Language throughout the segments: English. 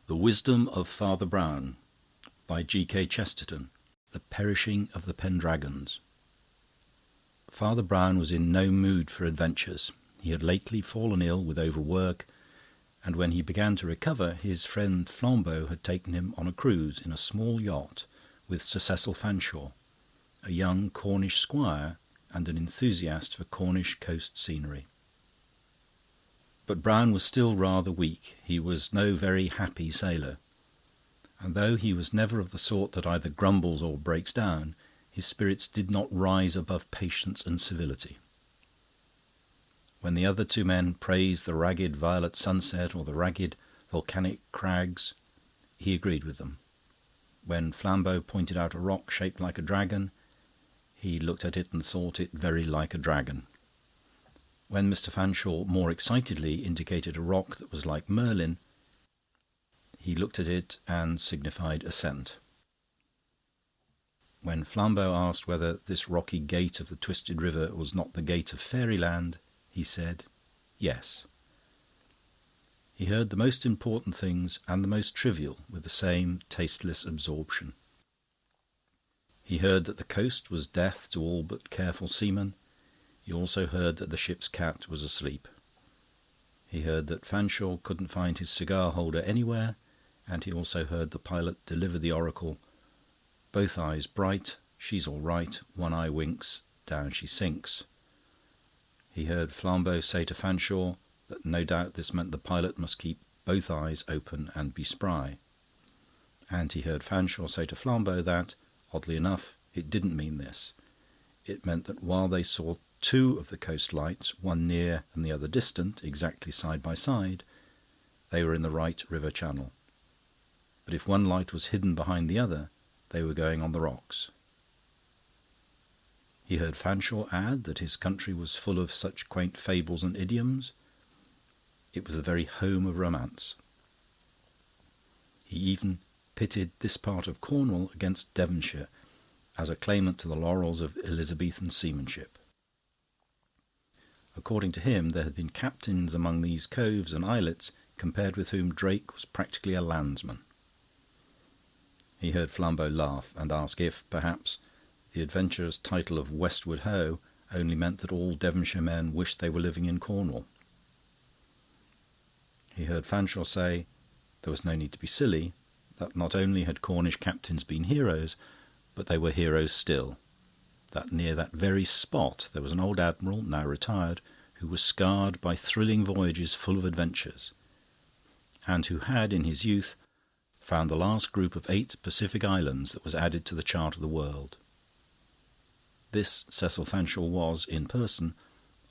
The Wisdom of Father Brown by G.K. Chesterton. The Perishing of the Pendragons. Father Brown was in no mood for adventures. He had lately fallen ill with overwork, and when he began to recover, his friend Flambeau had taken him on a cruise in a small yacht with Sir Cecil Fanshawe, a young Cornish squire and an enthusiast for Cornish coast scenery. But Brown was still rather weak. He was no very happy sailor, and though he was never of the sort that either grumbles or breaks down, his spirits did not rise above patience and civility. When the other two men praised the ragged violet sunset or the ragged volcanic crags, he agreed with them. When Flambeau pointed out a rock shaped like a dragon, he looked at it and thought it very like a dragon. When Mr. Fanshawe more excitedly indicated a rock that was like Merlin, he looked at it and signified assent. When Flambeau asked whether this rocky gate of the twisted river was not the gate of fairyland, he said, yes. He heard the most important things and the most trivial with the same tasteless absorption. He heard that the coast was death to all but careful seamen. He also heard that the ship's cat was asleep. He heard that Fanshawe couldn't find his cigar-holder anywhere, and he also heard the pilot deliver the oracle, "Both eyes bright, she's all right, one eye winks, down she sinks." He heard Flambeau say to Fanshawe that no doubt this meant the pilot must keep both eyes open and be spry. And he heard Fanshawe say to Flambeau that, oddly enough, it didn't mean this. It meant that while they saw two of the coast lights, one near and the other distant, exactly side by side, they were in the right river channel. But if one light was hidden behind the other, they were going on the rocks. He heard Fanshawe add that his country was full of such quaint fables and idioms. It was the very home of romance. He even pitted this part of Cornwall against Devonshire as a claimant to the laurels of Elizabethan seamanship. According to him, there had been captains among these coves and islets compared with whom Drake was practically a landsman. He heard Flambeau laugh and ask if, perhaps, the adventurer's title of Westward Ho only meant that all Devonshire men wished they were living in Cornwall. He heard Fanshawe say there was no need to be silly, that not only had Cornish captains been heroes, but they were heroes still, that near that very spot there was an old admiral, now retired, who was scarred by thrilling voyages full of adventures, and who had, in his youth, found the last group of 8 Pacific islands that was added to the chart of the world. This Cecil Fanshawe was, in person,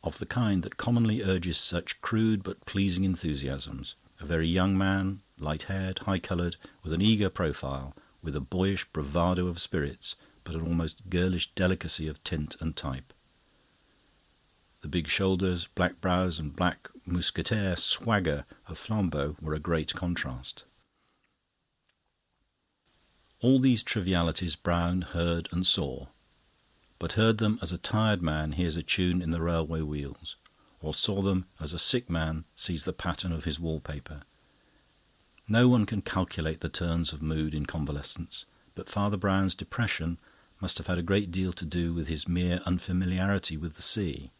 of the kind that commonly urges such crude but pleasing enthusiasms, a very young man, light-haired, high-coloured, with an eager profile, with a boyish bravado of spirits, but an almost girlish delicacy of tint and type. The big shoulders, black brows, and black mousquetaire swagger of Flambeau were a great contrast. All these trivialities Brown heard and saw, but heard them as a tired man hears a tune in the railway wheels, or saw them as a sick man sees the pattern of his wallpaper. No one can calculate the turns of mood in convalescence, but Father Brown's depression must have had a great deal to do with his mere unfamiliarity with the sea.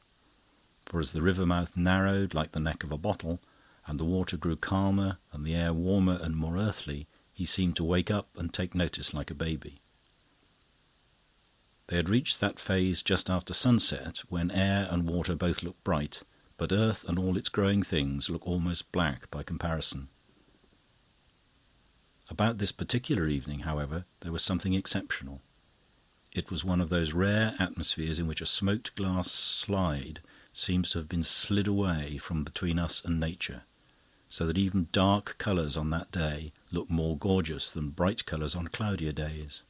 For as the river mouth narrowed like the neck of a bottle, and the water grew calmer and the air warmer and more earthly, he seemed to wake up and take notice like a baby. They had reached that phase just after sunset, when air and water both look bright, but earth and all its growing things look almost black by comparison. About this particular evening, however, there was something exceptional. It was one of those rare atmospheres in which a smoked glass slide seems to have been slid away from between us and nature, so that even dark colours on that day look more gorgeous than bright colours on cloudier days.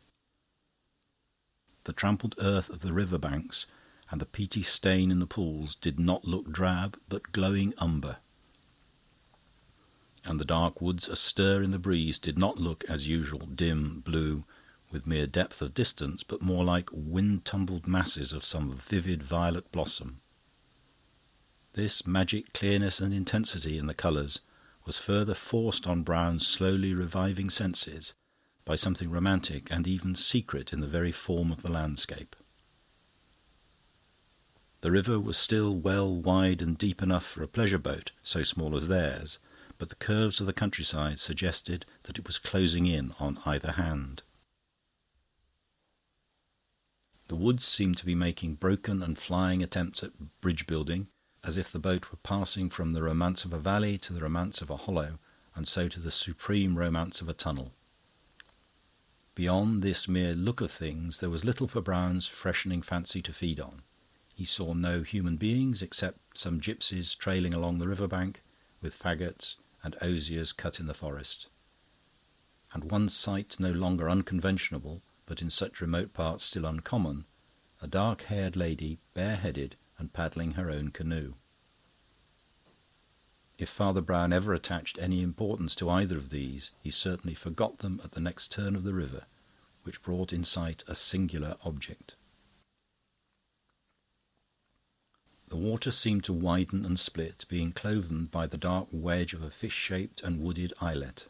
The trampled earth of the river banks and the peaty stain in the pools did not look drab, but glowing umber. And the dark woods astir in the breeze did not look, as usual, dim blue, with mere depth of distance, but more like wind-tumbled masses of some vivid violet blossom. This magic clearness and intensity in the colours was further forced on Brown's slowly reviving senses by something romantic and even secret in the very form of the landscape. The river was still well wide and deep enough for a pleasure boat, so small as theirs, but the curves of the countryside suggested that it was closing in on either hand. The woods seemed to be making broken and flying attempts at bridge building, as if the boat were passing from the romance of a valley to the romance of a hollow, and so to the supreme romance of a tunnel. Beyond this mere look of things, there was little for Brown's freshening fancy to feed on. He saw no human beings except some gypsies trailing along the river bank with faggots and osiers cut in the forest. And one sight no longer unconventional, but in such remote parts still uncommon, a dark-haired lady, bareheaded and paddling her own canoe. If Father Brown ever attached any importance to either of these, he certainly forgot them at the next turn of the river, which brought in sight a singular object. The water seemed to widen and split, being cloven by the dark wedge of a fish-shaped and wooded islet.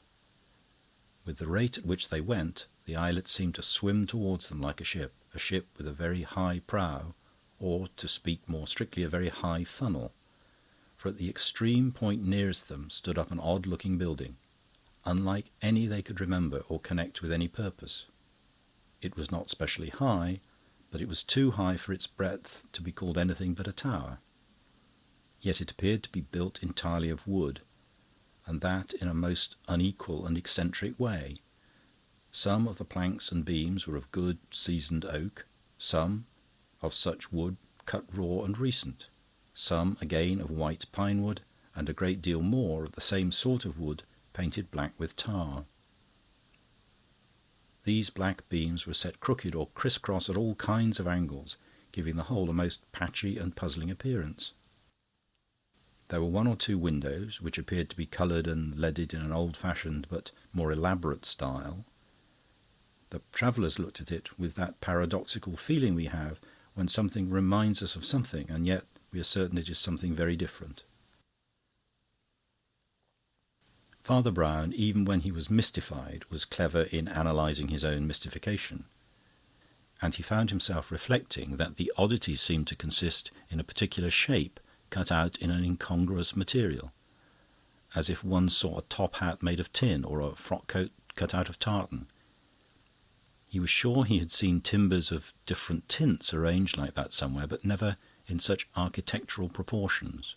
With the rate at which they went, the islet seemed to swim towards them like a ship with a very high prow, or, to speak more strictly, a very high funnel. For at the extreme point nearest them stood up an odd-looking building, unlike any they could remember or connect with any purpose. It was not specially high, but it was too high for its breadth to be called anything but a tower. Yet it appeared to be built entirely of wood, and that in a most unequal and eccentric way. Some of the planks and beams were of good seasoned oak, some of such wood cut raw and recent, some again of white pine wood, and a great deal more of the same sort of wood painted black with tar. These black beams were set crooked or criss-cross at all kinds of angles, giving the whole a most patchy and puzzling appearance. There were one or two windows, which appeared to be coloured and leaded in an old-fashioned but more elaborate style. The travellers looked at it with that paradoxical feeling we have when something reminds us of something, and yet we are certain it is something very different. Father Brown, even when he was mystified, was clever in analysing his own mystification, and he found himself reflecting that the oddities seemed to consist in a particular shape cut out in an incongruous material, as if one saw a top hat made of tin or a frock coat cut out of tartan. He was sure he had seen timbers of different tints arranged like that somewhere, but never in such architectural proportions.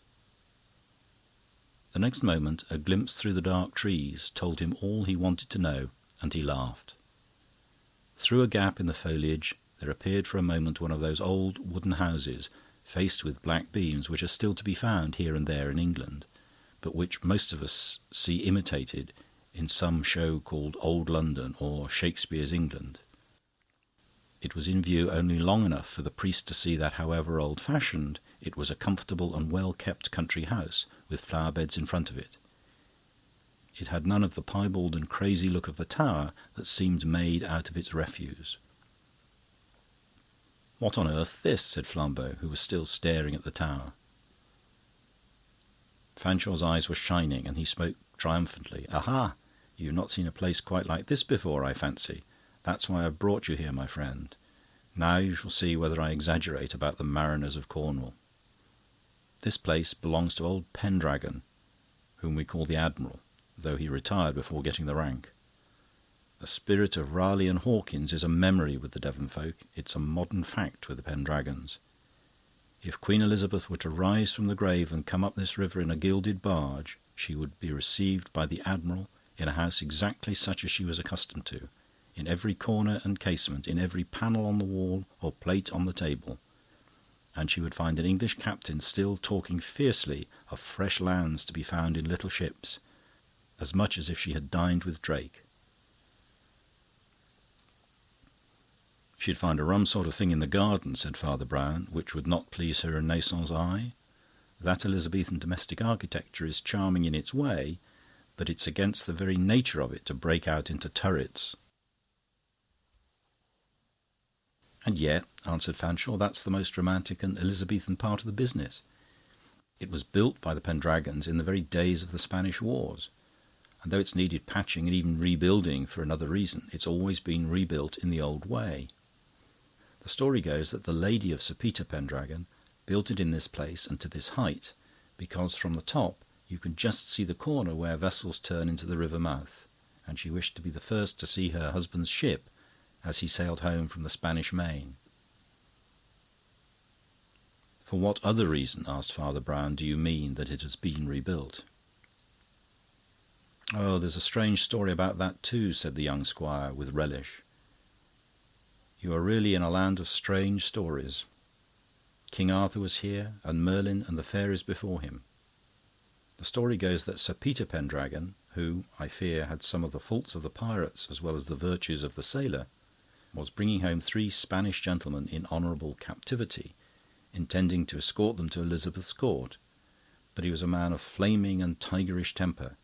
The next moment a glimpse through the dark trees told him all he wanted to know, and he laughed. Through a gap in the foliage there appeared for a moment one of those old wooden houses faced with black beams which are still to be found here and there in England, but which most of us see imitated in some show called Old London or Shakespeare's England. It was in view only long enough for the priest to see that, however old-fashioned, it was a comfortable and well-kept country house with flower-beds in front of it. It had none of the piebald and crazy look of the tower that seemed made out of its refuse. "What on earth this?" said Flambeau, who was still staring at the tower. Fanchon's eyes were shining, and he spoke triumphantly. "Aha! You've not seen a place quite like this before, I fancy. That's why I've brought you here, my friend. Now you shall see whether I exaggerate about the mariners of Cornwall. This place belongs to old Pendragon, whom we call the Admiral, though he retired before getting the rank. The spirit of Raleigh and Hawkins is a memory with the Devon folk. It's a modern fact with the Pendragons. If Queen Elizabeth were to rise from the grave and come up this river in a gilded barge, she would be received by the Admiral in a house exactly such as she was accustomed to, in every corner and casement, in every panel on the wall or plate on the table. And she would find an English captain still talking fiercely of fresh lands to be found in little ships, as much as if she had dined with Drake. She'd find a rum sort of thing in the garden," said Father Brown, "which would not please her Renaissance eye. That Elizabethan domestic architecture is charming in its way, but it's against the very nature of it to break out into turrets." "And yet," answered Fanshawe, "that's the most romantic and Elizabethan part of the business. It was built by the Pendragons in the very days of the Spanish Wars, and though it's needed patching and even rebuilding for another reason, it's always been rebuilt in the old way. The story goes that the lady of Sir Peter Pendragon built it in this place and to this height, because from the top you can just see the corner where vessels turn into the river mouth, and she wished to be the first to see her husband's ship as he sailed home from the Spanish Main. "For what other reason," asked Father Brown, "do you mean that it has been rebuilt?" "Oh, there's a strange story about that too," said the young squire with relish. "You are really in a land of strange stories. King Arthur was here, and Merlin and the fairies before him. The story goes that Sir Peter Pendragon, who, I fear, had some of the faults of the pirates as well as the virtues of the sailor, was bringing home 3 Spanish gentlemen in honourable captivity, intending to escort them to Elizabeth's court, but he was a man of flaming and tigerish temper,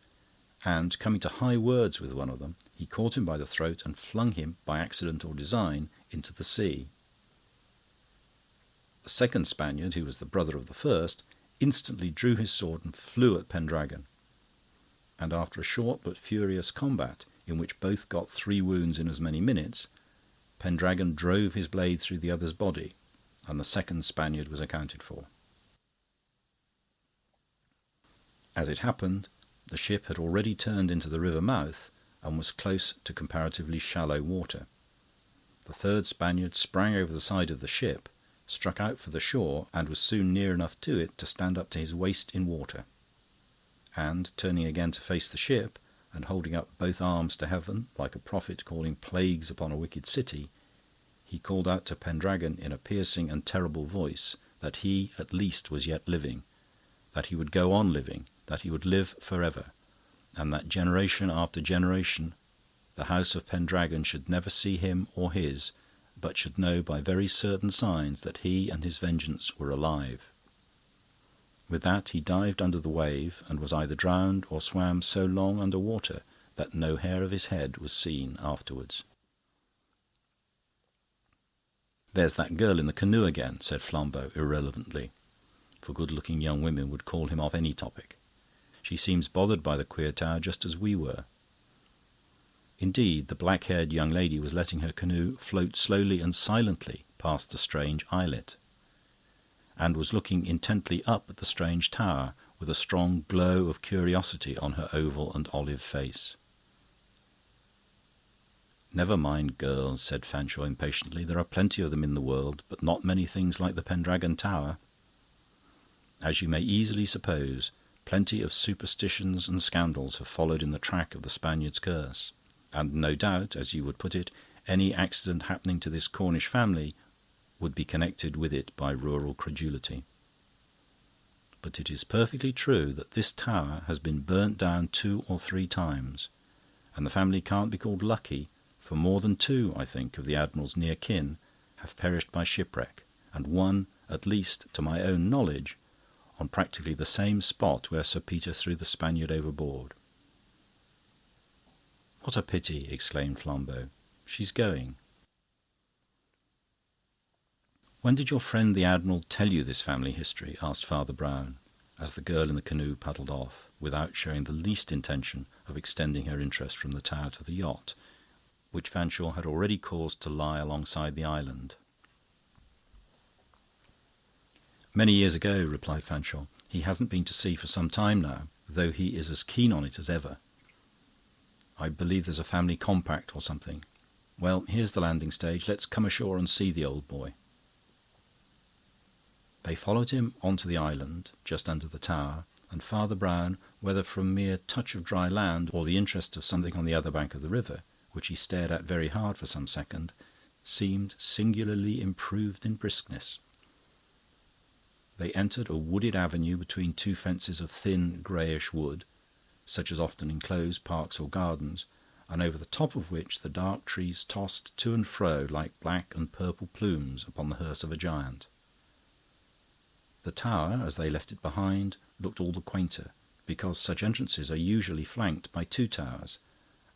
and, coming to high words with one of them, he caught him by the throat and flung him, by accident or design, into the sea. The second Spaniard, who was the brother of the first, instantly drew his sword and flew at Pendragon, and after a short but furious combat, in which both got 3 wounds in as many minutes, Pendragon drove his blade through the other's body, and the second Spaniard was accounted for. As it happened, the ship had already turned into the river mouth and was close to comparatively shallow water. The third Spaniard sprang over the side of the ship, struck out for the shore, and was soon near enough to it to stand up to his waist in water. And, turning again to face the ship, and holding up both arms to heaven, like a prophet calling plagues upon a wicked city, he called out to Pendragon in a piercing and terrible voice that he at least was yet living, that he would go on living, that he would live forever, and that generation after generation the house of Pendragon should never see him or his, but should know by very certain signs that he and his vengeance were alive. With that he dived under the wave, and was either drowned or swam so long under water that no hair of his head was seen afterwards. "There's that girl in the canoe again," said Flambeau irrelevantly, for good-looking young women would call him off any topic. "She seems bothered by the queer tower just as we were." Indeed, the black-haired young lady was letting her canoe float slowly and silently past the strange islet, and was looking intently up at the strange tower with a strong glow of curiosity on her oval and olive face. "Never mind, girls," said Fanshawe impatiently. "There are plenty of them in the world, but not many things like the Pendragon Tower. As you may easily suppose, plenty of superstitions and scandals have followed in the track of the Spaniard's curse, and no doubt, as you would put it, any accident happening to this Cornish family would be connected with it by rural credulity. But it is perfectly true that this tower has been burnt down 2 or 3 times, and the family can't be called lucky, for more than 2, I think, of the Admiral's near kin have perished by shipwreck, and one, at least to my own knowledge, on practically the same spot where Sir Peter threw the Spaniard overboard." "What a pity!" exclaimed Flambeau. "She's going." "When did your friend the Admiral tell you this family history?" asked Father Brown, as the girl in the canoe paddled off, without showing the least intention of extending her interest from the tower to the yacht, which Fanshawe had already caused to lie alongside the island. "Many years ago," replied Fanshawe. "He hasn't been to sea for some time now, though he is as keen on it as ever. I believe there's a family compact or something. Well, here's the landing stage. Let's come ashore and see the old boy." They followed him onto the island, just under the tower, and Father Brown, whether from mere touch of dry land or the interest of something on the other bank of the river, which he stared at very hard for some second, seemed singularly improved in briskness. They entered a wooded avenue between 2 fences of thin greyish wood, such as often enclose parks or gardens, and over the top of which the dark trees tossed to and fro like black and purple plumes upon the hearse of a giant. The tower, as they left it behind, looked all the quainter, because such entrances are usually flanked by 2 towers,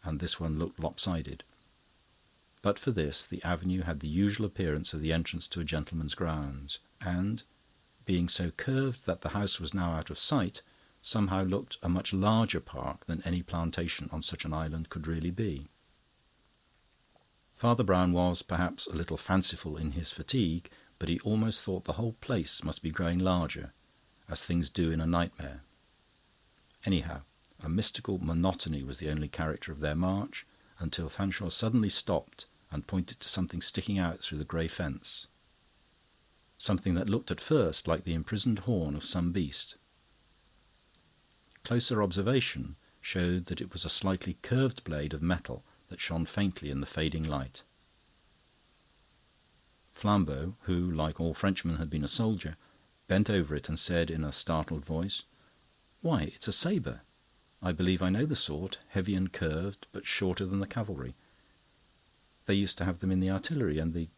and this one looked lopsided. But for this, the avenue had the usual appearance of the entrance to a gentleman's grounds, and, being so curved that the house was now out of sight, somehow looked a much larger park than any plantation on such an island could really be. Father Brown was, perhaps, a little fanciful in his fatigue, but he almost thought the whole place must be growing larger, as things do in a nightmare. Anyhow, a mystical monotony was the only character of their march, until Fanshawe suddenly stopped and pointed to something sticking out through the grey fence. Something that looked at first like the imprisoned horn of some beast. Closer observation showed that it was a slightly curved blade of metal that shone faintly in the fading light. Flambeau, who, like all Frenchmen, had been a soldier, bent over it and said in a startled voice, "Why, it's a sabre. I believe I know the sort, heavy and curved, but shorter than the cavalry. They used to have them in the artillery, and the..."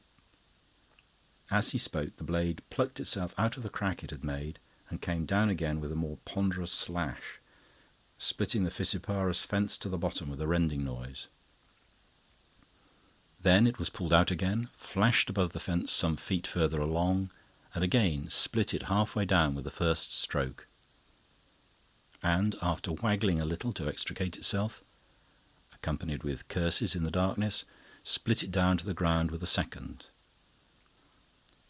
As he spoke, the blade plucked itself out of the crack it had made and came down again with a more ponderous slash, splitting the fissiparous fence to the bottom with a rending noise. Then it was pulled out again, flashed above the fence some feet further along, and again split it halfway down with the first stroke. And, after waggling a little to extricate itself, accompanied with curses in the darkness, split it down to the ground with a second.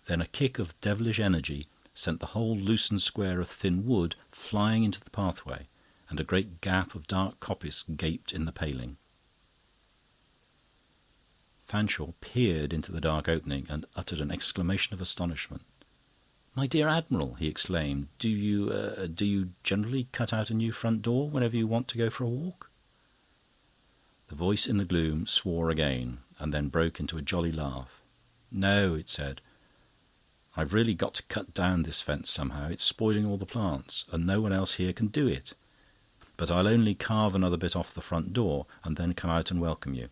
Then a kick of devilish energy sent the whole loosened square of thin wood flying into the pathway, and a great gap of dark coppice gaped in the paling. Fanshawe peered into the dark opening and uttered an exclamation of astonishment. "My dear Admiral," he exclaimed, do you generally cut out a new front door whenever you want to go for a walk?" The voice in the gloom swore again, and then broke into a jolly laugh. "No," it said, "I've really got to cut down this fence somehow. It's spoiling all the plants, and no one else here can do it. But I'll only carve another bit off the front door, and then come out and welcome you."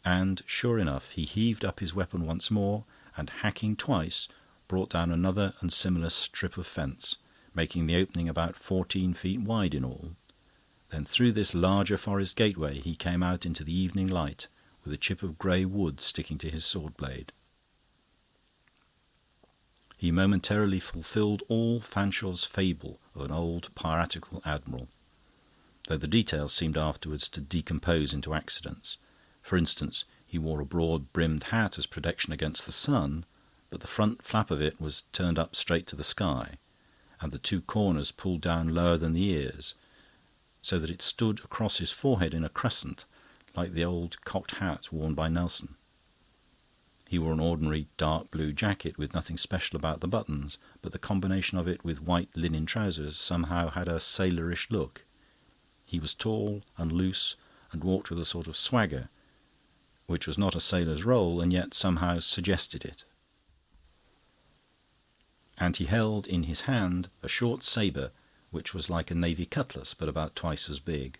And, sure enough, he heaved up his weapon once more, and, hacking twice, brought down another and similar strip of fence, making the opening about 14 feet wide in all. Then through this larger forest gateway he came out into the evening light, with a chip of grey wood sticking to his sword blade. He momentarily fulfilled all Fanshawe's fable of an old piratical admiral, though the details seemed afterwards to decompose into accidents. For instance, he wore a broad-brimmed hat as protection against the sun, but the front flap of it was turned up straight to the sky, and the two corners pulled down lower than the ears, so that it stood across his forehead in a crescent, like the old cocked hat worn by Nelson. He wore an ordinary dark blue jacket with nothing special about the buttons, but the combination of it with white linen trousers somehow had a sailorish look. He was tall and loose and walked with a sort of swagger, which was not a sailor's role and yet somehow suggested it. And he held in his hand a short sabre which was like a navy cutlass but about twice as big.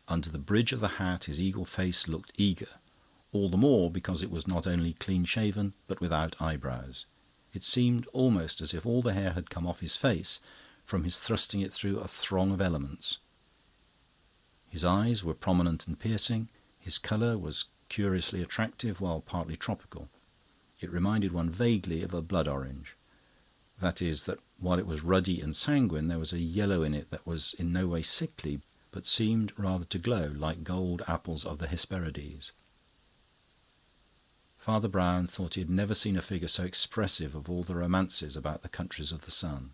Under the bridge of the hat his eagle face looked eager, all the more because it was not only clean-shaven but without eyebrows. It seemed almost as if all the hair had come off his face from his thrusting it through a throng of elements. His eyes were prominent and piercing. His colour was curiously attractive while partly tropical. It reminded one vaguely of a blood orange. That is, that while it was ruddy and sanguine, there was a yellow in it that was in no way sickly, but seemed rather to glow like gold apples of the Hesperides. Father Brown thought he had never seen a figure so expressive of all the romances about the countries of the sun.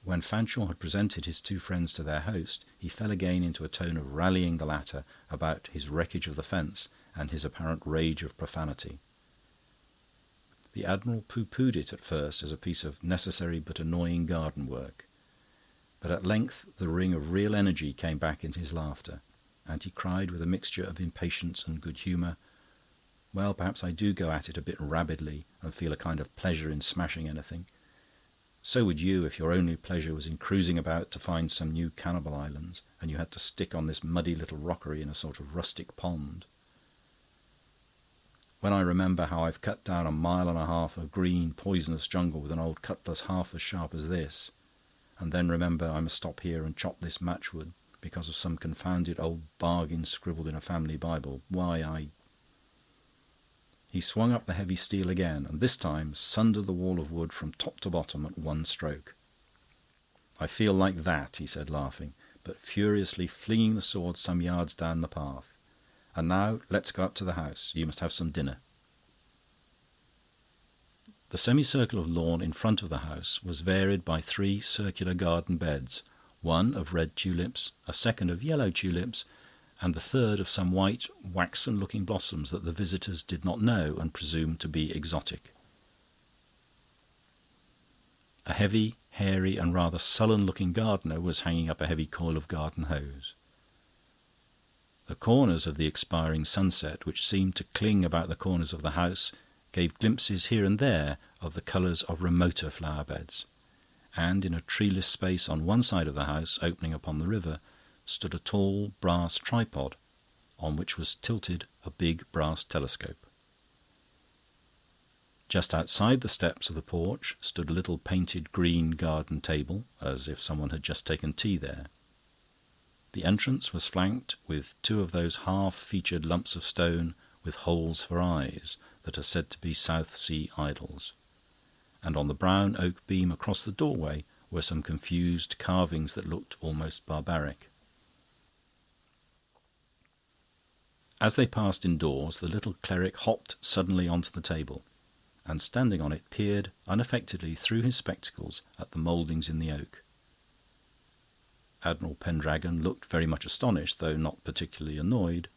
When Fanshawe had presented his two friends to their host, he fell again into a tone of rallying the latter about his wreckage of the fence and his apparent rage of profanity. The Admiral pooh-poohed it at first as a piece of necessary but annoying garden work, but at length the ring of real energy came back in his laughter, and he cried with a mixture of impatience and good humour, "Well, perhaps I do go at it a bit rabidly and feel a kind of pleasure in smashing anything. So would you if your only pleasure was in cruising about to find some new cannibal islands, and you had to stick on this muddy little rockery in a sort of rustic pond. When I remember how I've cut down 1.5 miles of green, poisonous jungle with an old cutlass half as sharp as this, and then remember I must stop here and chop this matchwood because of some confounded old bargain scribbled in a family Bible, why, He swung up the heavy steel again, and this time sundered the wall of wood from top to bottom at one stroke. "I feel like that," he said, laughing, but furiously flinging the sword some yards down the path. "And now let's go up to the house. You must have some dinner." The semicircle of lawn in front of the house was varied by 3 circular garden beds, one of red tulips, a second of yellow tulips, and the third of some white, waxen-looking blossoms that the visitors did not know and presumed to be exotic. A heavy, hairy, and rather sullen-looking gardener was hanging up a heavy coil of garden hose. The corners of the expiring sunset, which seemed to cling about the corners of the house, gave glimpses here and there of the colours of remoter flower-beds, and in a treeless space on one side of the house, opening upon the river, stood a tall brass tripod, on which was tilted a big brass telescope. Just outside the steps of the porch stood a little painted green garden table, as if someone had just taken tea there. The entrance was flanked with 2 of those half-featured lumps of stone with holes for eyes that are said to be South Sea idols, and on the brown oak beam across the doorway were some confused carvings that looked almost barbaric. As they passed indoors, the little cleric hopped suddenly onto the table, and standing on it peered unaffectedly through his spectacles at the mouldings in the oak. Admiral Pendragon looked very much astonished, though not particularly annoyed,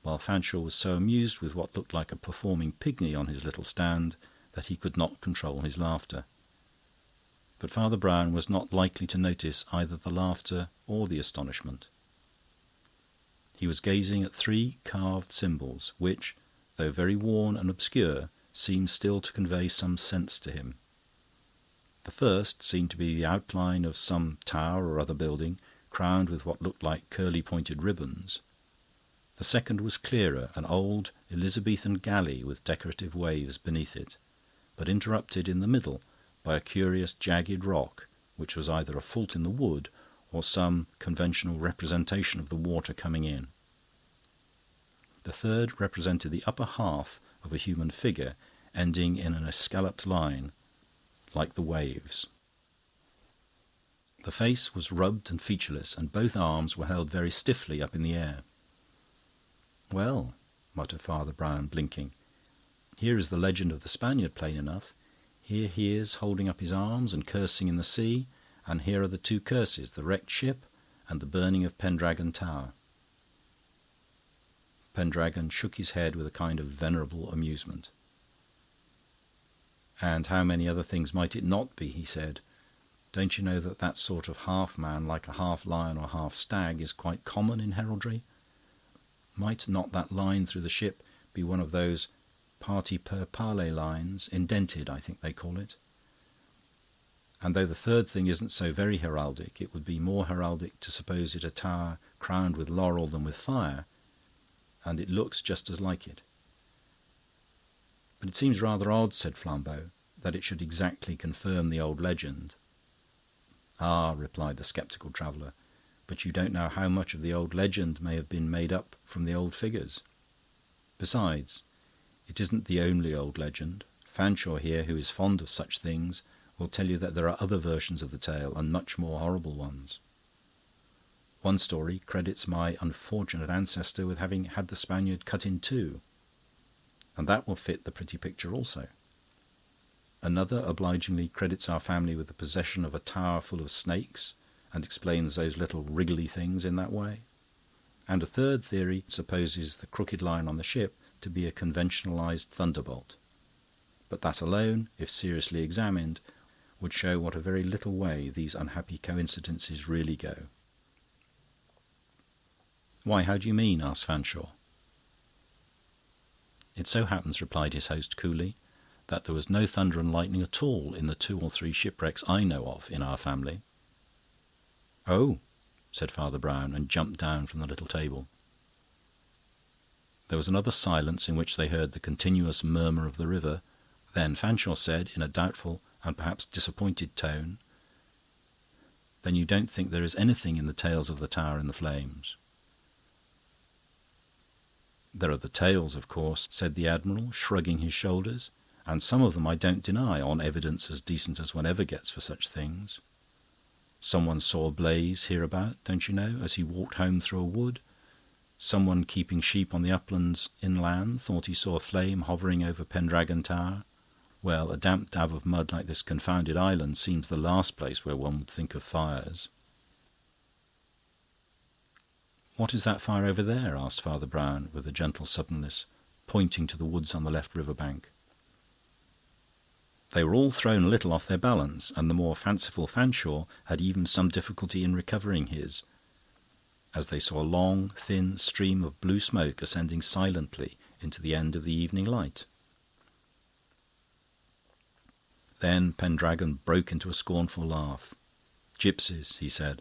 while Fanshawe was so amused with what looked like a performing pygmy on his little stand that he could not control his laughter. But Father Brown was not likely to notice either the laughter or the astonishment. He was gazing at 3 carved symbols, which, though very worn and obscure, seemed still to convey some sense to him. The first seemed to be the outline of some tower or other building, crowned with what looked like curly-pointed ribbons. The second was clearer, an old Elizabethan galley with decorative waves beneath it, but interrupted in the middle by a curious jagged rock, which was either a fault in the wood or some conventional representation of the water coming in. The third represented the upper half of a human figure, ending in an escalloped line, like the waves. The face was rubbed and featureless, and both arms were held very stiffly up in the air. "Well," muttered Father Brown, blinking, "here is the legend of the Spaniard plain enough. Here he is holding up his arms and cursing in the sea, and here are the 2 curses, the wrecked ship and the burning of Pendragon Tower." Pendragon shook his head with a kind of venerable amusement. "And how many other things might it not be?" he said. "Don't you know that sort of half-man, like a half-lion or half-stag, is quite common in heraldry? Might not that line through the ship be one of those parti per pale lines, indented, I think they call it? And though the third thing isn't so very heraldic, it would be more heraldic to suppose it a tower crowned with laurel than with fire, and it looks just as like it." "But it seems rather odd," said Flambeau, "that it should exactly confirm the old legend." "Ah," replied the sceptical traveller, "but you don't know how much of the old legend may have been made up from the old figures. Besides, it isn't the only old legend. Fanshawe here, who is fond of such things, will tell you that there are other versions of the tale, and much more horrible ones. One story credits my unfortunate ancestor with having had the Spaniard cut in 2, and that will fit the pretty picture also. Another obligingly credits our family with the possession of a tower full of snakes, and explains those little wriggly things in that way. And a third theory supposes the crooked line on the ship to be a conventionalized thunderbolt. But that alone, if seriously examined, would show what a very little way these unhappy coincidences really go." "Why, how do you mean?" asked Fanshawe. "It so happens," replied his host coolly, "that there was no thunder and lightning at all in the 2 or 3 shipwrecks I know of in our family." "Oh," said Father Brown, and jumped down from the little table. There was another silence in which they heard the continuous murmur of the river. Then Fanshawe said, in a doubtful and perhaps disappointed tone, "Then you don't think there is anything in the tales of the tower in the flames?" "There are the tales, of course," said the Admiral, shrugging his shoulders, "and some of them I don't deny, on evidence as decent as one ever gets for such things. Someone saw a blaze hereabout, don't you know, as he walked home through a wood. Someone keeping sheep on the uplands inland thought he saw a flame hovering over Pendragon Tower. Well, a damp dab of mud like this confounded island seems the last place where one would think of fires." "What is that fire over there?" asked Father Brown, with a gentle suddenness, pointing to the woods on the left river bank. They were all thrown a little off their balance, and the more fanciful Fanshawe had even some difficulty in recovering his, as they saw a long, thin stream of blue smoke ascending silently into the end of the evening light. Then Pendragon broke into a scornful laugh. "Gypsies," he said.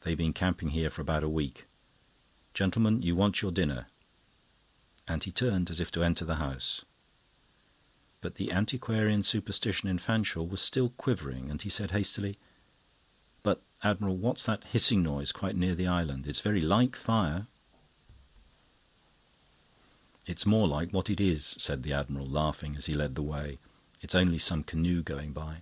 "They've been camping here for about a week. Gentlemen, you want your dinner." And he turned as if to enter the house. But the antiquarian superstition in Fanshawe was still quivering, and he said hastily, "But, Admiral, what's that hissing noise quite near the island? It's very like fire." "It's more like what it is," said the Admiral, laughing as he led the way. "It's only some canoe going by."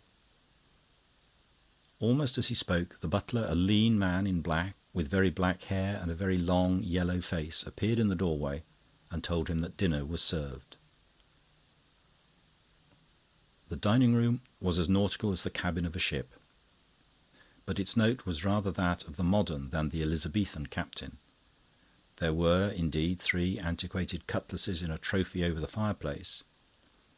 Almost as he spoke, the butler, a lean man in black, with very black hair and a very long yellow face, appeared in the doorway and told him that dinner was served. The dining-room was as nautical as the cabin of a ship, but its note was rather that of the modern than the Elizabethan captain. There were, indeed, 3 antiquated cutlasses in a trophy over the fireplace,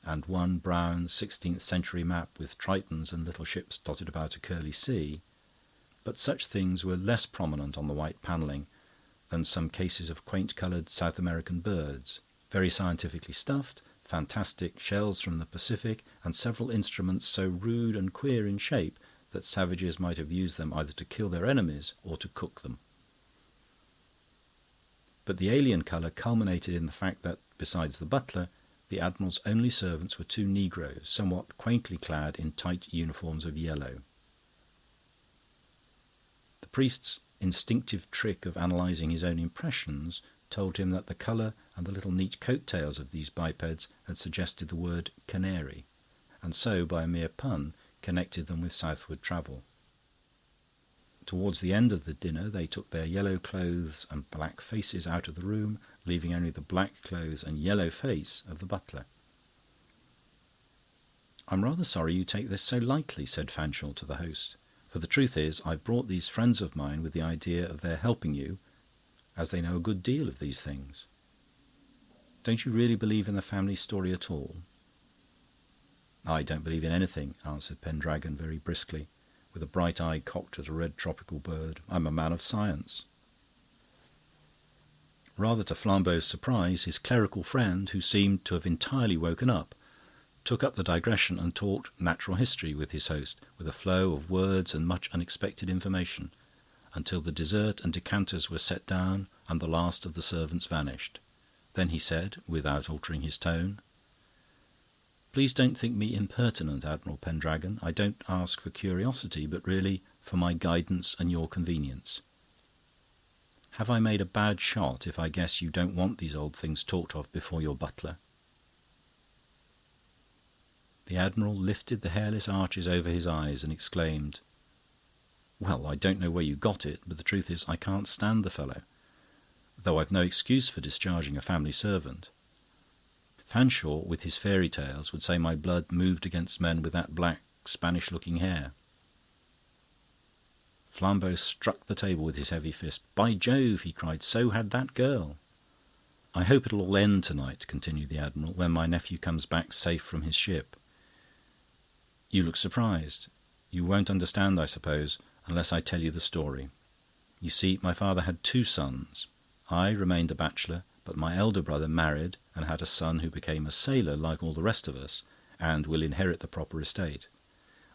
and one brown 16th-century map with tritons and little ships dotted about a curly sea, but such things were less prominent on the white panelling than some cases of quaint-coloured South American birds, very scientifically stuffed, fantastic shells from the Pacific, and several instruments so rude and queer in shape that savages might have used them either to kill their enemies or to cook them. But the alien colour culminated in the fact that, besides the butler, the Admiral's only servants were 2 negroes, somewhat quaintly clad in tight uniforms of yellow. The priest's instinctive trick of analysing his own impressions told him that the colour and the little neat coat-tails of these bipeds had suggested the word canary, and so, by a mere pun, connected them with southward travel. Towards the end of the dinner they took their yellow clothes and black faces out of the room, leaving only the black clothes and yellow face of the butler. "I'm rather sorry you take this so lightly," said Fanshawe to the host, "for the truth is, I brought these friends of mine with the idea of their helping you, as they know a good deal of these things. Don't you really believe in the family story at all?" "I don't believe in anything," answered Pendragon very briskly, with a bright eye cocked at a red tropical bird. "I'm a man of science." Rather to Flambeau's surprise, his clerical friend, who seemed to have entirely woken up, took up the digression and talked natural history with his host, with a flow of words and much unexpected information, until the dessert and decanters were set down and the last of the servants vanished. Then he said, without altering his tone, "Please don't think me impertinent, Admiral Pendragon. I don't ask for curiosity, but really for my guidance and your convenience. Have I made a bad shot if I guess you don't want these old things talked of before your butler?" The Admiral lifted the hairless arches over his eyes and exclaimed, "Well, I don't know where you got it, but the truth is I can't stand the fellow, though I've no excuse for discharging a family servant. Fanshawe, with his fairy tales, would say my blood moved against men with that black, Spanish-looking hair." Flambeau struck the table with his heavy fist. "By Jove," he cried, "so had that girl." "I hope it'll all end tonight," continued the Admiral, "when my nephew comes back safe from his ship. You look surprised. You won't understand, I suppose, unless I tell you the story. You see, my father had 2 sons. I remained a bachelor, but my elder brother married and had a son who became a sailor like all the rest of us, and will inherit the proper estate.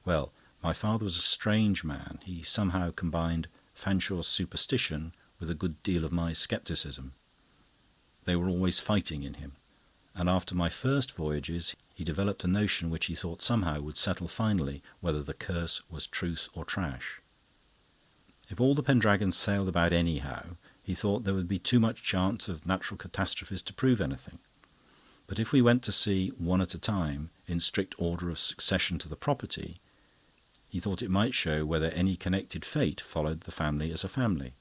Well, my father was a strange man. He somehow combined Fanshawe's superstition with a good deal of my scepticism. They were always fighting in him, and after my first voyages he developed a notion which he thought somehow would settle finally whether the curse was truth or trash. If all the Pendragons sailed about anyhow, He thought there would be too much chance of natural catastrophes to prove anything. But if we went to see one at a time, in strict order of succession to the property, he thought it might show whether any connected fate followed the family as a family.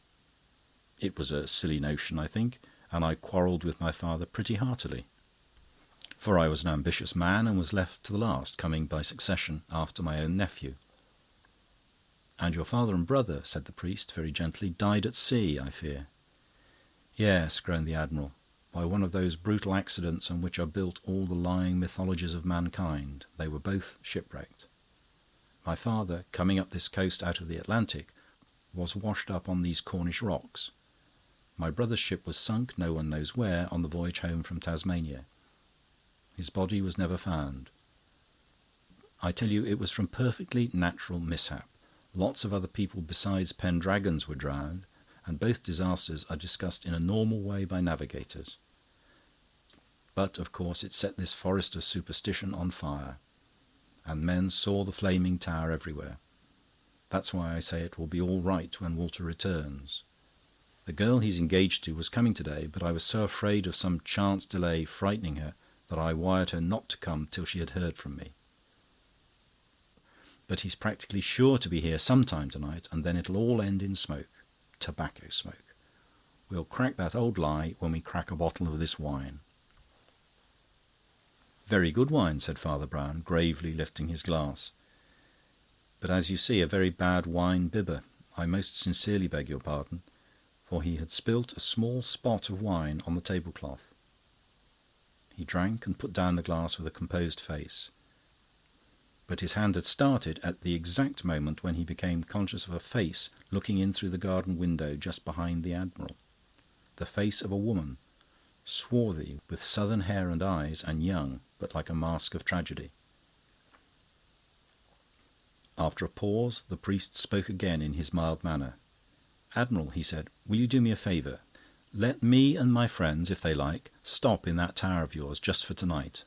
It was a silly notion, I think, and I quarrelled with my father pretty heartily. For I was an ambitious man and was left to the last, coming by succession after my own nephew. "And your father and brother," said the priest very gently, "died at sea, I fear." "Yes," groaned the Admiral, "by one of those brutal accidents on which are built all the lying mythologies of mankind. They were both shipwrecked. My father, coming up this coast out of the Atlantic, was washed up on these Cornish rocks. My brother's ship was sunk, no one knows where, on the voyage home from Tasmania. His body was never found. I tell you, it was from perfectly natural mishap. Lots of other people besides Pendragons were drowned, and both disasters are discussed in a normal way by navigators. But, of course, it set this forest of superstition on fire, and men saw the flaming tower everywhere. That's why I say it will be all right when Walter returns. The girl he's engaged to was coming today, but I was so afraid of some chance delay frightening her that I wired her not to come till she had heard from me. But he's practically sure to be here sometime tonight, and then it'll all end in smoke. Tobacco smoke. We'll crack that old lie when we crack a bottle of this wine." "Very good wine," said Father Brown, gravely lifting his glass. "But as you see, a very bad wine bibber. I most sincerely beg your pardon," for he had spilt a small spot of wine on the tablecloth. He drank and put down the glass with a composed face. But his hand had started at the exact moment when he became conscious of a face looking in through the garden window just behind the Admiral. The face of a woman, swarthy, with southern hair and eyes, and young, but like a mask of tragedy. After a pause, the priest spoke again in his mild manner. "Admiral," he said, "will you do me a favour? Let me and my friends, if they like, stop in that tower of yours just for tonight.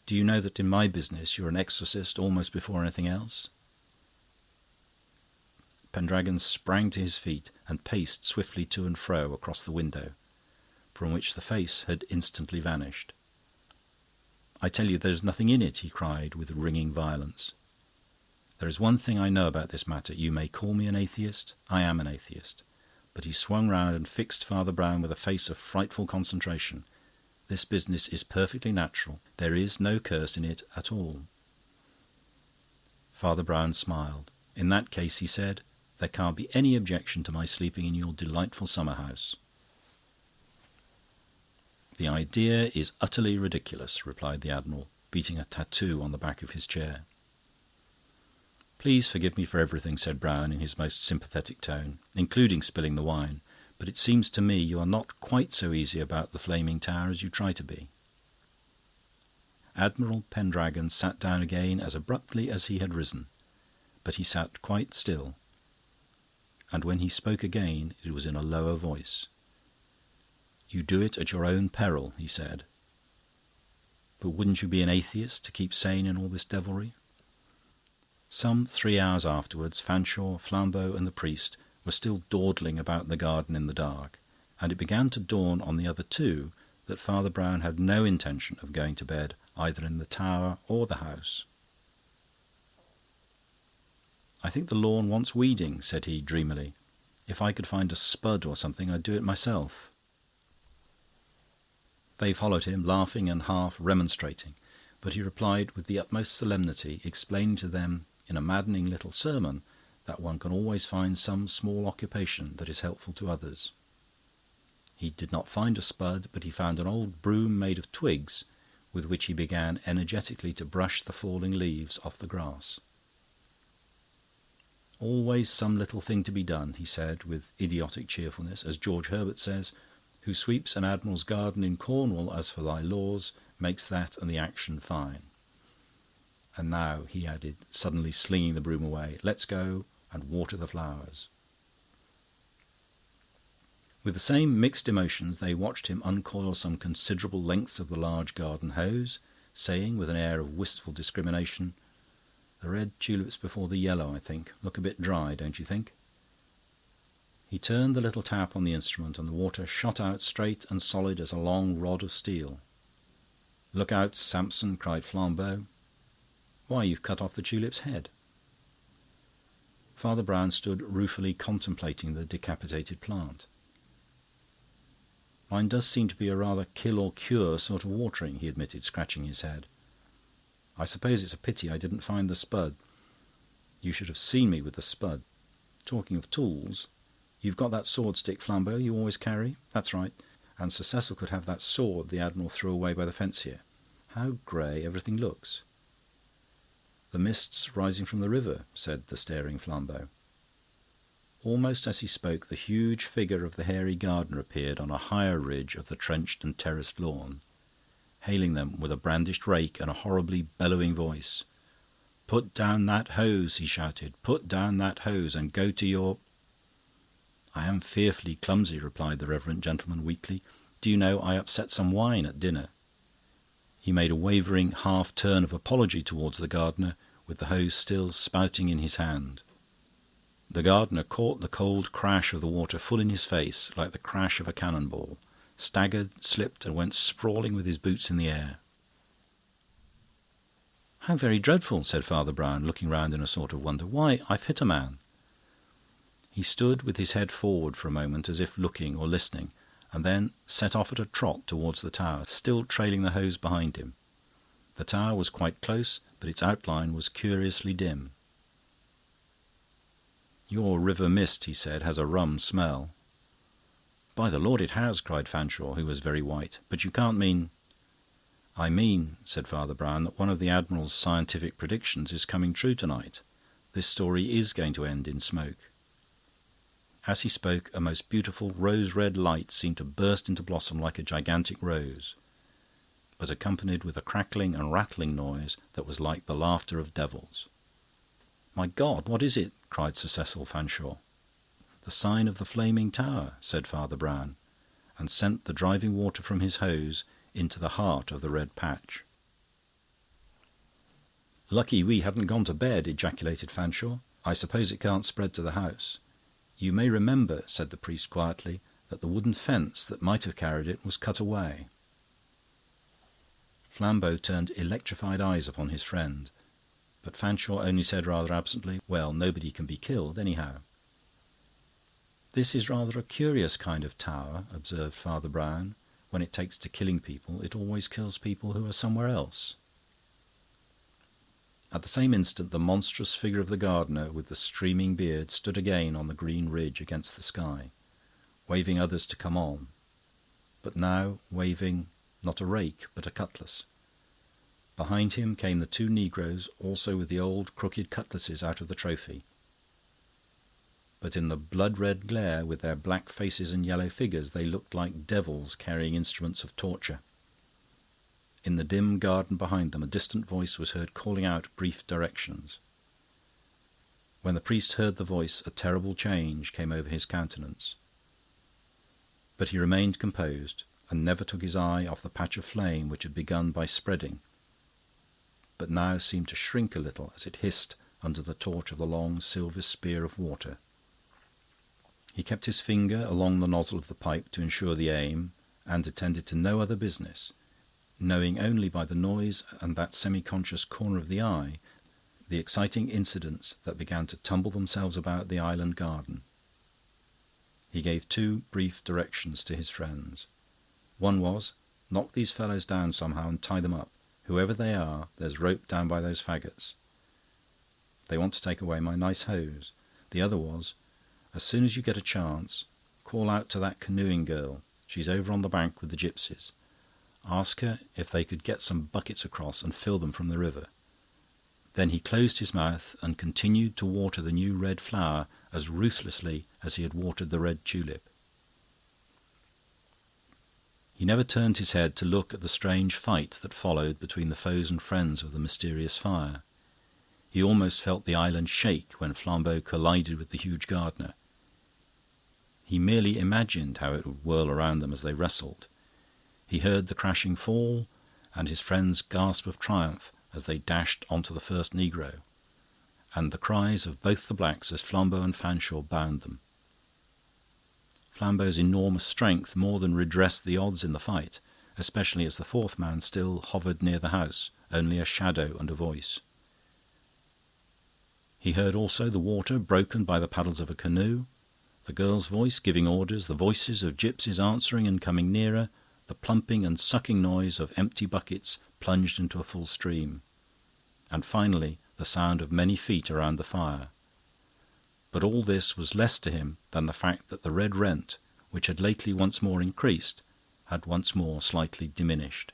Do you know that in my business you're an exorcist almost before anything else?" Pendragon sprang to his feet and paced swiftly to and fro across the window, from which the face had instantly vanished. "I tell you there's nothing in it," he cried with ringing violence. "There is one thing I know about this matter. You may call me an atheist. I am an atheist." But he swung round and fixed Father Brown with a face of frightful concentration. "This business is perfectly natural. There is no curse in it at all." Father Brown smiled. "In that case," he said, "there can't be any objection to my sleeping in your delightful summer house." "The idea is utterly ridiculous," replied the Admiral, beating a tattoo on the back of his chair. "Please forgive me for everything," said Brown in his most sympathetic tone, "including spilling the wine, but it seems to me you are not quite so easy about the flaming tower as you try to be." Admiral Pendragon sat down again as abruptly as he had risen, but he sat quite still, and when he spoke again it was in a lower voice. "You do it at your own peril," he said. "But wouldn't you be an atheist to keep sane in all this devilry?" Some 3 hours afterwards, Fanshawe, Flambeau, and the priest were still dawdling about the garden in the dark, and it began to dawn on the other two that Father Brown had no intention of going to bed either in the tower or the house. "I think the lawn wants weeding," said he dreamily. "If I could find a spud or something, I'd do it myself." They followed him, laughing and half remonstrating, but he replied with the utmost solemnity, explaining to them in a maddening little sermon that one can always find some small occupation that is helpful to others. He did not find a spud, but he found an old broom made of twigs, with which he began energetically to brush the falling leaves off the grass. "Always some little thing to be done," he said with idiotic cheerfulness, as George Herbert says, "Who sweeps an admiral's garden in Cornwall, as for thy laws, makes that and the action fine. And now," he added, suddenly slinging the broom away, "let's go and water the flowers." With the same mixed emotions they watched him uncoil some considerable lengths of the large garden hose, saying with an air of wistful discrimination, "The red tulips before the yellow, I think, look a bit dry, don't you think?" He turned the little tap on the instrument, and the water shot out straight and solid as a long rod of steel. "Look out, Samson!" cried Flambeau. "Why, you've cut off the tulip's head." Father Brown stood ruefully contemplating the decapitated plant. "Mine does seem to be a rather kill-or-cure sort of watering," he admitted, scratching his head. "I suppose it's a pity I didn't find the spud. You should have seen me with the spud. Talking of tools, you've got that sword-stick, Flambeau, you always carry? That's right. And Sir Cecil could have that sword the Admiral threw away by the fence here. How grey everything looks." "The mist's rising from the river," said the staring Flambeau. Almost as he spoke, the huge figure of the hairy gardener appeared on a higher ridge of the trenched and terraced lawn, hailing them with a brandished rake and a horribly bellowing voice. "Put down that hose," he shouted. "Put down that hose and go to your—" "I am fearfully clumsy," replied the reverend gentleman weakly. "Do you know, I upset some wine at dinner." He made a wavering half-turn of apology towards the gardener, with the hose still spouting in his hand. The gardener caught the cold crash of the water full in his face, like the crash of a cannon-ball, staggered, slipped, and went sprawling with his boots in the air. "How very dreadful," said Father Brown, looking round in a sort of wonder. "Why, I've hit a man." He stood with his head forward for a moment, as if looking or listening, and then set off at a trot towards the tower, still trailing the hose behind him. The tower was quite close, but its outline was curiously dim. "Your river mist," he said, "has a rum smell." "By the Lord, it has!" cried Fanshawe, who was very white. "But you can't mean—" "I mean," said Father Brown, "that one of the Admiral's scientific predictions is coming true tonight. This story is going to end in smoke." As he spoke, a most beautiful rose-red light seemed to burst into blossom like a gigantic rose, but accompanied with a crackling and rattling noise that was like the laughter of devils. "My God, what is it?" cried Sir Cecil Fanshawe. "The sign of the flaming tower," said Father Brown, and sent the driving water from his hose into the heart of the red patch. "Lucky we hadn't gone to bed," ejaculated Fanshawe. "I suppose it can't spread to the house." "You may remember," said the priest quietly, "that the wooden fence that might have carried it was cut away." Flambeau turned electrified eyes upon his friend, but Fanshawe only said rather absently, "Well, nobody can be killed, anyhow." "This is rather a curious kind of tower," observed Father Brown. "When it takes to killing people, it always kills people who are somewhere else." At the same instant, the monstrous figure of the gardener with the streaming beard stood again on the green ridge against the sky, waving others to come on, but now waving not a rake but a cutlass. Behind him came the two negroes, also with the old crooked cutlasses out of the trophy. But in the blood-red glare, with their black faces and yellow figures, they looked like devils carrying instruments of torture. In the dim garden behind them, a distant voice was heard calling out brief directions. When the priest heard the voice, a terrible change came over his countenance. But he remained composed, and never took his eye off the patch of flame which had begun by spreading, but now seemed to shrink a little as it hissed under the torch of the long silver spear of water. He kept his finger along the nozzle of the pipe to ensure the aim, and attended to no other business, knowing only by the noise and that semi-conscious corner of the eye the exciting incidents that began to tumble themselves about the island garden. He gave two brief directions to his friends. One was, "Knock these fellows down somehow and tie them up. Whoever they are, there's rope down by those faggots. They want to take away my nice hose." The other was, "As soon as you get a chance, call out to that canoeing girl. She's over on the bank with the gypsies. Ask her if they could get some buckets across and fill them from the river." Then he closed his mouth and continued to water the new red flower as ruthlessly as he had watered the red tulip. He never turned his head to look at the strange fight that followed between the foes and friends of the mysterious fire. He almost felt the island shake when Flambeau collided with the huge gardener. He merely imagined how it would whirl around them as they wrestled. He heard the crashing fall, and his friend's gasp of triumph as they dashed onto the first negro, and the cries of both the blacks as Flambeau and Fanshawe bound them. Flambeau's enormous strength more than redressed the odds in the fight, especially as the fourth man still hovered near the house, only a shadow and a voice. He heard also the water broken by the paddles of a canoe, the girl's voice giving orders, the voices of gypsies answering and coming nearer, the plumping and sucking noise of empty buckets plunged into a full stream, and finally the sound of many feet around the fire. But all this was less to him than the fact that the red rent, which had lately once more increased, had once more slightly diminished.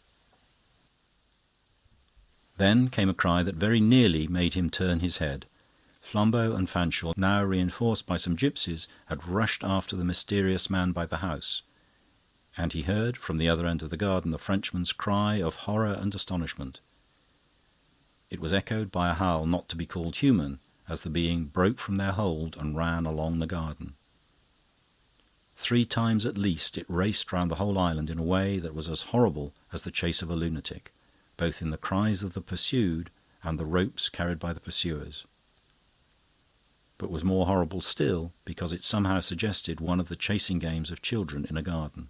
Then came a cry that very nearly made him turn his head. Flambeau and Fanshawe, now reinforced by some gypsies, had rushed after the mysterious man by the house, and he heard from the other end of the garden the Frenchman's cry of horror and astonishment. It was echoed by a howl not to be called human, as the being broke from their hold and ran along the garden. 3 times at least it raced round the whole island in a way that was as horrible as the chase of a lunatic, both in the cries of the pursued and the ropes carried by the pursuers, but was more horrible still because it somehow suggested one of the chasing games of children in a garden.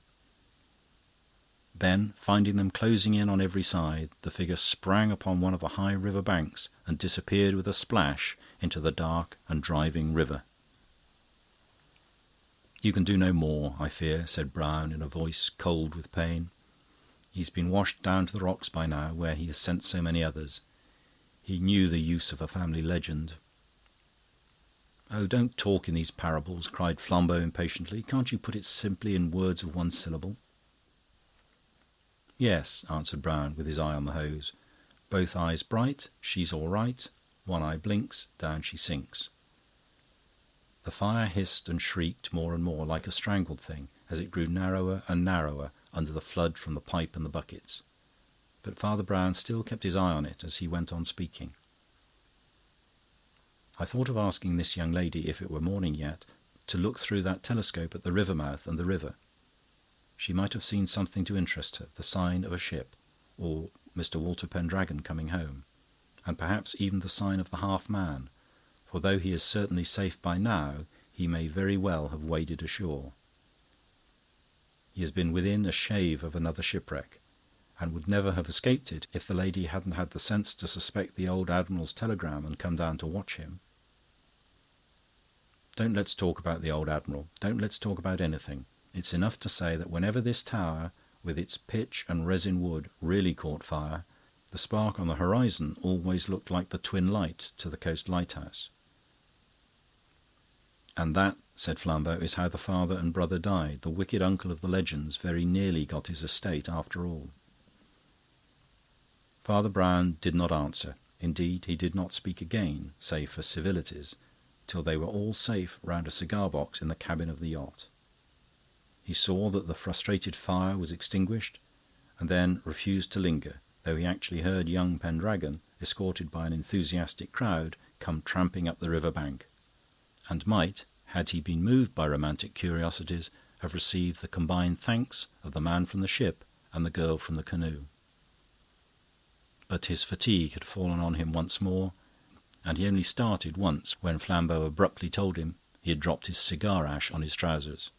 Then, finding them closing in on every side, the figure sprang upon one of the high river banks and disappeared with a splash into the dark and driving river. "You can do no more, I fear," said Brown in a voice cold with pain. "He's been washed down to the rocks by now, where he has sent so many others. He knew the use of a family legend." "Oh, don't talk in these parables," cried Flambeau impatiently. "Can't you put it simply in words of one syllable?" "Yes," answered Brown, with his eye on the hose. "Both eyes bright, she's all right. One eye blinks, down she sinks." The fire hissed and shrieked more and more, like a strangled thing, as it grew narrower and narrower under the flood from the pipe and the buckets. But Father Brown still kept his eye on it as he went on speaking. "I thought of asking this young lady, if it were morning yet, to look through that telescope at the river mouth and the river. She might have seen something to interest her, the sign of a ship, or Mr. Walter Pendragon coming home, and perhaps even the sign of the half-man, for though he is certainly safe by now, he may very well have waded ashore. He has been within a shave of another shipwreck, and would never have escaped it if the lady hadn't had the sense to suspect the old Admiral's telegram and come down to watch him. Don't let's talk about the old Admiral. Don't let's talk about anything. It's enough to say that whenever this tower, with its pitch and resin wood, really caught fire, the spark on the horizon always looked like the twin light to the coast lighthouse." "And that," said Flambeau, "is how the father and brother died. The wicked uncle of the legends very nearly got his estate after all." Father Brown did not answer. Indeed, he did not speak again, save for civilities, till they were all safe round a cigar-box in the cabin of the yacht. He saw that the frustrated fire was extinguished, and then refused to linger, though he actually heard young Pendragon, escorted by an enthusiastic crowd, come tramping up the river bank, and might, had he been moved by romantic curiosities, have received the combined thanks of the man from the ship and the girl from the canoe. But his fatigue had fallen on him once more, and he only started once when Flambeau abruptly told him he had dropped his cigar-ash on his trousers.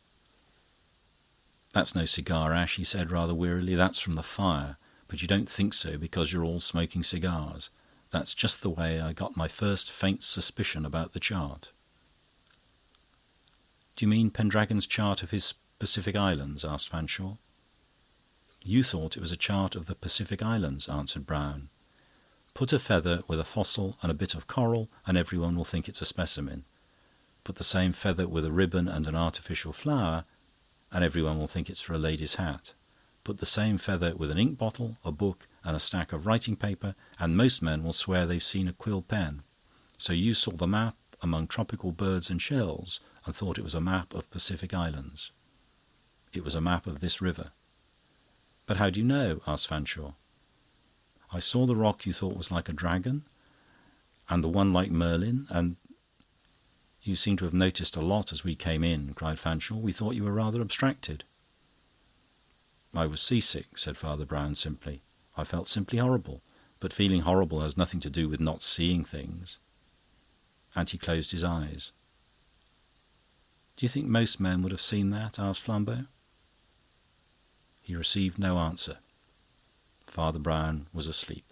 "That's no cigar-ash," he said rather wearily. "That's from the fire, but you don't think so because you're all smoking cigars. That's just the way I got my first faint suspicion about the chart." "Do you mean Pendragon's chart of his Pacific Islands?" asked Fanshawe. "You thought it was a chart of the Pacific Islands," answered Brown. "Put a feather with a fossil and a bit of coral, and everyone will think it's a specimen. Put the same feather with a ribbon and an artificial flower, and everyone will think it's for a lady's hat. Put the same feather with an ink bottle, a book, and a stack of writing paper, and most men will swear they've seen a quill pen. So you saw the map among tropical birds and shells and thought it was a map of Pacific Islands. It was a map of this river." "But how do you know?" asked Fanshawe. "I saw the rock you thought was like a dragon, and the one like Merlin, and—" "You seem to have noticed a lot as we came in," cried Fanshawe. "We thought you were rather abstracted." "I was seasick," said Father Brown simply. "I felt simply horrible. But feeling horrible has nothing to do with not seeing things." And he closed his eyes. "Do you think most men would have seen that?" asked Flambeau. He received no answer. Father Brown was asleep.